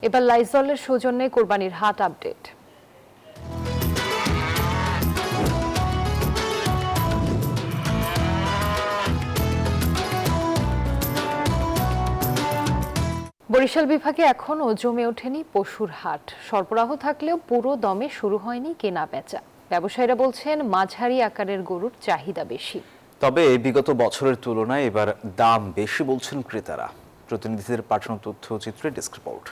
এবার লাইজলের সৌজন্যে কোরবানির হাট আপডেট। বরিশাল বিভাগে এখনও জমে ওঠেনি পশুর হাট। সরবরাহ থাকলেও পুরো দমে শুরু হয়নি কেনা বেচা। ব্যবসায়ীরা বলছেন মাঝারি আকারের গরুর চাহিদা বেশি। তবে বিগত বছরের তুলনায় এবার দাম বেশি বলছেন ক্রেতারা। প্রতিনিধিদের পাঠানো তথ্যচিত্রে ডেস্ক রিপোর্ট।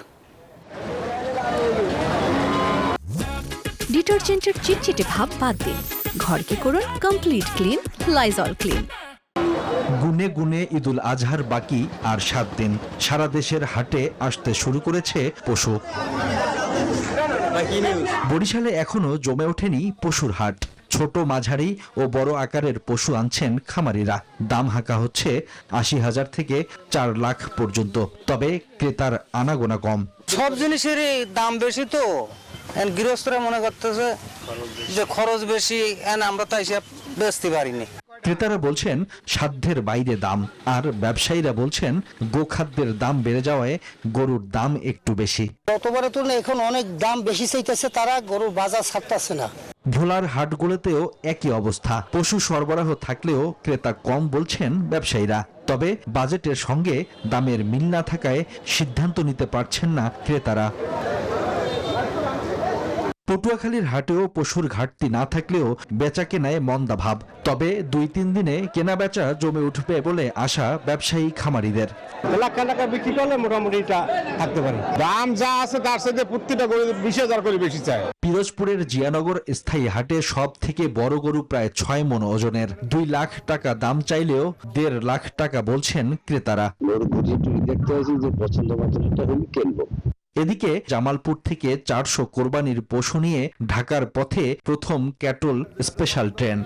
ডিটারজেন্টের চিটচিটে ভাব বাদ দিন, ঘরকে করুন কমপ্লিট ক্লিন লাইজল ক্লিন। গুনে গুনে ঈদুল আজহার বাকি আর 7 দিন। সারা দেশের হাটে আসতে শুরু করেছে পশু। বরিশালে এখনো জমে ওঠেনি পশুর হাট। ছোট মাঝারি ও বড় আকারের পশু আনছেন খামারিরা। দাম হাঁকা হচ্ছে 80,000 থেকে 4 লাখ পর্যন্ত। তবে ক্রেতার আনাগোনা কম। সব জিনিসেরই দাম বেশি, তো গৃহস্থরা মনে করতেছে যে খরচ বেশি, আমরা তাই হিসাব বেচতে পারিনি। ক্রেতারা বলছেন সাধ্যের বাইরে দাম, আর ব্যবসায়ীরা বলছেন গোখাদ্যের দাম বেড়ে যাওয়ায় গরুর দাম একটু বেশি। গতবারের তুলনায় এখন অনেক দাম বেশি চাইতেছে, তারা গরুর বাজার ছাড়তেছে না। ভোলার হাটগুলোতেও একই অবস্থা। পশু সরবরাহ থাকলেও ক্রেতা কম বলছেন ব্যবসায়ীরা। তবে বাজেটের সঙ্গে দামের মিল না থাকায় সিদ্ধান্ত নিতে পারছেন না ক্রেতারা। পটুয়াখালীর হাটেও পশুর ঘাটতি না থাকলেও বেচা কেনায় মন্দা ভাব। তবে 2-3 দিনে কেনা বেচা জমে উঠবে বলে আশা ব্যবসায়ী খামারিদের। লাখ টাকা বিক্রি করলে মোটামুটি থাকতে পারে। দাম যা আছে তার সাথে প্রত্যেকটা গরু 20,000 করে বেশি চায়। পিরোজপুরের জিয়ানগর স্থায়ী হাটে সব থেকে বড় গরু প্রায় 6 মণ ওজনের। 2 লাখ টাকা দাম চাইলেও 1.5 লাখ টাকা বলছেন ক্রেতারা। দেখতে আসি যে পছন্দ মতো এটা হলে কিনবো। এদিকে জামালপুর থেকে 400 কোরবানির পশু নিয়ে ঢাকার পথে প্রথম cattle special train.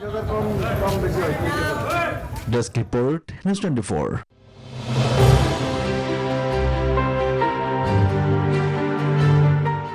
Desk report, news 24।